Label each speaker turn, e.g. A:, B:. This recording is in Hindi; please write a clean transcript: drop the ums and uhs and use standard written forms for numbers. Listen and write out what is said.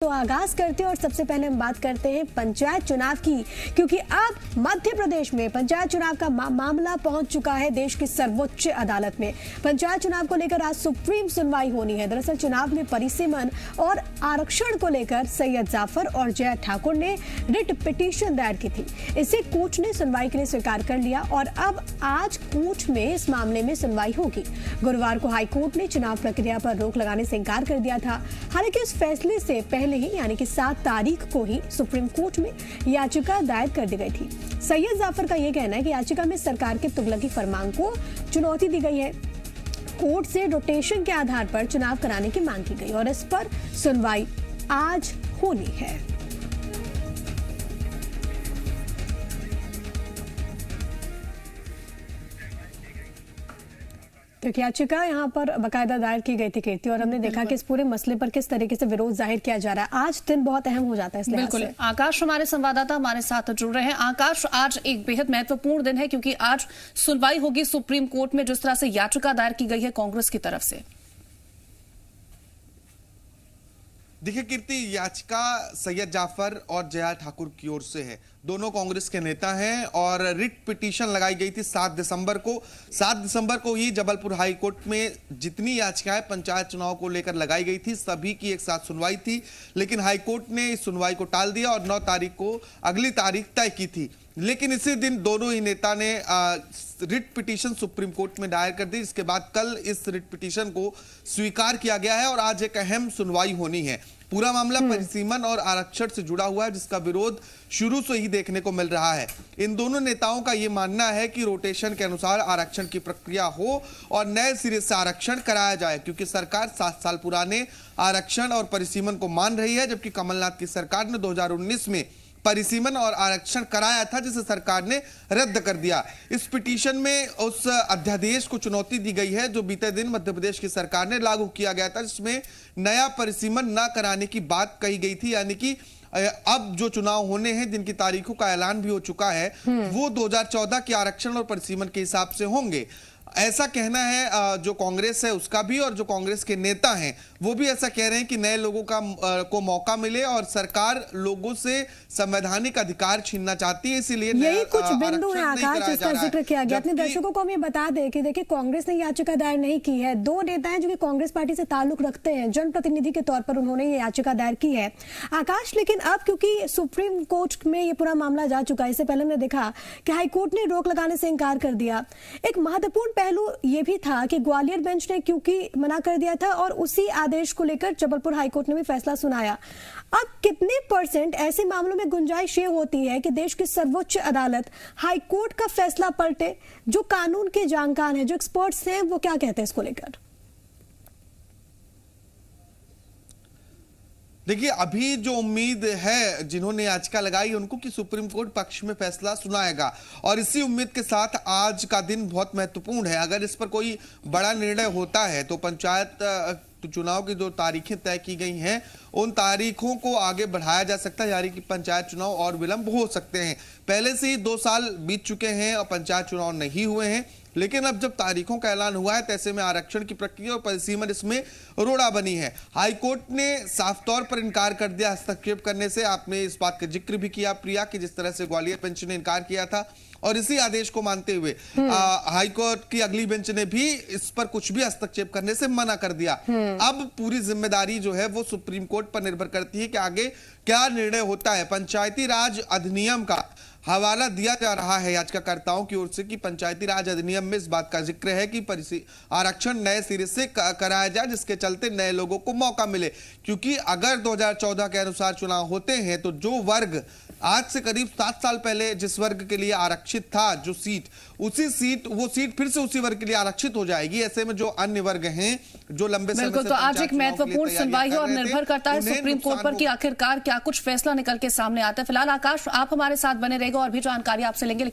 A: तो आगाज करते हैं और सबसे पहले हम बात करते हैं पंचायत चुनाव की, क्योंकि अब मध्य प्रदेश में पंचायत चुनाव का मामला पहुंच चुका है देश की सर्वोच्च अदालत में। पंचायत चुनाव को लेकर आज सुप्रीम सुनवाई होनी है। दरअसल चुनाव में परिसीमन और आरक्षण को लेकर सैयद जाफर और जया ठाकुर ने रिट पिटीशन दायर की थी। इसे कोर्ट ने सुनवाई के लिए स्वीकार कर लिया और अब आज कोर्ट में इस मामले में सुनवाई होगी। गुरुवार को हाईकोर्ट ने चुनाव प्रक्रिया पर रोक लगाने से इंकार कर दिया था। हालांकि इस फैसले से पहले ही यानी कि 7 तारीख को ही सुप्रीम कोर्ट में याचिका दायर कर दी गई थी। सैयद जाफर का यह कहना है कि याचिका में सरकार के तुगलकी फरमान को चुनौती दी गई है। कोर्ट से रोटेशन के आधार पर चुनाव कराने की मांग की गई और इस पर सुनवाई आज होनी है। क्योंकि याचिका यहाँ पर बाकायदा दायर की गई थी कीर्ति, और हमने देखा कि इस पूरे मसले पर किस तरीके से विरोध जाहिर किया जा रहा है। आज दिन बहुत अहम हो जाता है इसलिए।
B: बिल्कुल, आकाश हमारे संवाददाता हमारे साथ जुड़ रहे हैं। आकाश, आज एक बेहद महत्वपूर्ण दिन है क्योंकि आज सुनवाई होगी सुप्रीम कोर्ट में जिस तरह से याचिका दायर की गई है कांग्रेस की तरफ से।
C: देखिए कीर्ति, याचिका सैयद जाफर और जया ठाकुर की ओर से है। दोनों कांग्रेस के नेता हैं और रिट पिटीशन लगाई गई थी 7 दिसंबर को। 7 दिसंबर को ही जबलपुर हाई कोर्ट में जितनी याचिकाएं पंचायत चुनाव को लेकर लगाई गई थी सभी की एक साथ सुनवाई थी, लेकिन हाई कोर्ट ने इस सुनवाई को टाल दिया और 9 तारीख को अगली तारीख तय की थी। लेकिन इसी दिन दोनों ही नेता ने रिट पिटीशन सुप्रीम कोर्ट में दायर कर दी। इसके बाद कल इस रिट पिटीशन को स्वीकार किया गया है और आज एक अहम सुनवाई होनी है। पूरा मामला परिसीमन और आरक्षण से जुड़ा हुआ है जिसका विरोध शुरू से ही देखने को मिल रहा है। इन दोनों नेताओं का यह मानना है कि रोटेशन के अनुसार आरक्षण की प्रक्रिया हो और नए सिरे से आरक्षण कराया जाए, क्योंकि सरकार 7 साल पुराने आरक्षण और परिसीमन को मान रही है, जबकि कमलनाथ की सरकार ने 2019 में परिसीमन और आरक्षण कराया था जिसे सरकार ने रद्द कर दिया। इस पिटीशन में उस अध्यादेश को चुनौती दी गई है जो बीते दिन मध्य प्रदेश की सरकार ने लागू किया गया था, जिसमें नया परिसीमन न कराने की बात कही गई थी। यानी कि अब जो चुनाव होने हैं जिनकी तारीखों का ऐलान भी हो चुका है वो 2014 के आरक्षण और परिसीमन के हिसाब से होंगे, ऐसा कहना है जो कांग्रेस है उसका भी। और जो कांग्रेस के नेता हैं वो भी ऐसा कह रहे हैं कि नए लोगों को मौका मिले और सरकार लोगों से संवैधानिक अधिकार छीनना चाहती है, इसीलिए
A: यही कुछ बिंदु है आकाश जिसका जिक्र किया गया। अपने दर्शकों को हम ये बता दें कि देखिए कांग्रेस ने याचिका दायर नहीं की है। 2 नेता हैं जो कि कांग्रेस पार्टी से ताल्लुक रखते हैं, जनप्रतिनिधि के तौर पर उन्होंने ये याचिका दायर की है आकाश। लेकिन अब क्योंकि सुप्रीम कोर्ट में ये पूरा मामला जा चुका है, इससे पहले हमने देखा कि हाईकोर्ट ने रोक लगाने से इंकार कर दिया। एक महत्वपूर्ण पहलू ये भी था कि ग्वालियर बेंच ने क्योंकि मना कर दिया था और उसी आदेश को लेकर जबलपुर हाईकोर्ट ने भी फैसला सुनाया। अब कितने % ऐसे मामलों में गुंजाइश ये होती है कि देश की सर्वोच्च अदालत हाईकोर्ट का फैसला पलटे? जो कानून के जानकार हैं, जो एक्सपर्ट्स हैं, वो क्या कहते हैं इसको लेकर?
C: देखिए, अभी जो उम्मीद है जिन्होंने याचिका लगाई उनको कि सुप्रीम कोर्ट पक्ष में फैसला सुनाएगा, और इसी उम्मीद के साथ आज का दिन बहुत महत्वपूर्ण है। अगर इस पर कोई बड़ा निर्णय होता है तो पंचायत चुनाव की जो तारीखें तय की गई हैं उन तारीखों को आगे बढ़ाया जा सकता है, यानी कि पंचायत चुनाव और विलंब हो सकते हैं। पहले से ही 2 साल बीत चुके हैं और पंचायत चुनाव नहीं हुए हैं, लेकिन अब जब तारीखों का ऐलान हुआ है तो ऐसे में आरक्षण की प्रक्रिया और परिसीमन इसमें रोड़ा बनी है। हाईकोर्ट ने साफ तौर पर इनकार कर दिया हस्तक्षेप करने से। आपने इस बात का जिक्र भी किया प्रिया कि जिस तरह से ग्वालियर बेंच ने इनकार किया था, और इसी आदेश को मानते हुए हाईकोर्ट की अगली बेंच ने भी इस पर कुछ भी हस्तक्षेप करने से मना कर दिया। अब पूरी जिम्मेदारी जो है वो सुप्रीम कोर्ट पर निर्भर करती है कि आगे क्या निर्णय होता है। पंचायती राज अधिनियम का हवाला दिया जा रहा है याचिकाकर्ताओं की ओर से कि पंचायती राज अधिनियम में इस बात का जिक्र है कि आरक्षण नए सिरे से कराया जाए, जिसके चलते नए लोगों को मौका मिले। क्योंकि अगर 2014 के अनुसार चुनाव होते हैं तो जो वर्ग आज से करीब 7 साल पहले जिस वर्ग के लिए आरक्षित था जो सीट, वो सीट फिर से उसी वर्ग के लिए आरक्षित हो जाएगी। ऐसे में जो अन्य वर्ग हैं जो लंबे समय से
B: तो आज एक महत्वपूर्ण सुनवाई है और निर्भर करता है सुप्रीम कोर्ट पर कि आखिरकार क्या कुछ फैसला निकल के सामने आता है। फिलहाल आकाश, आप हमारे साथ बने रहेगा और भी जानकारी आपसे लेंगे।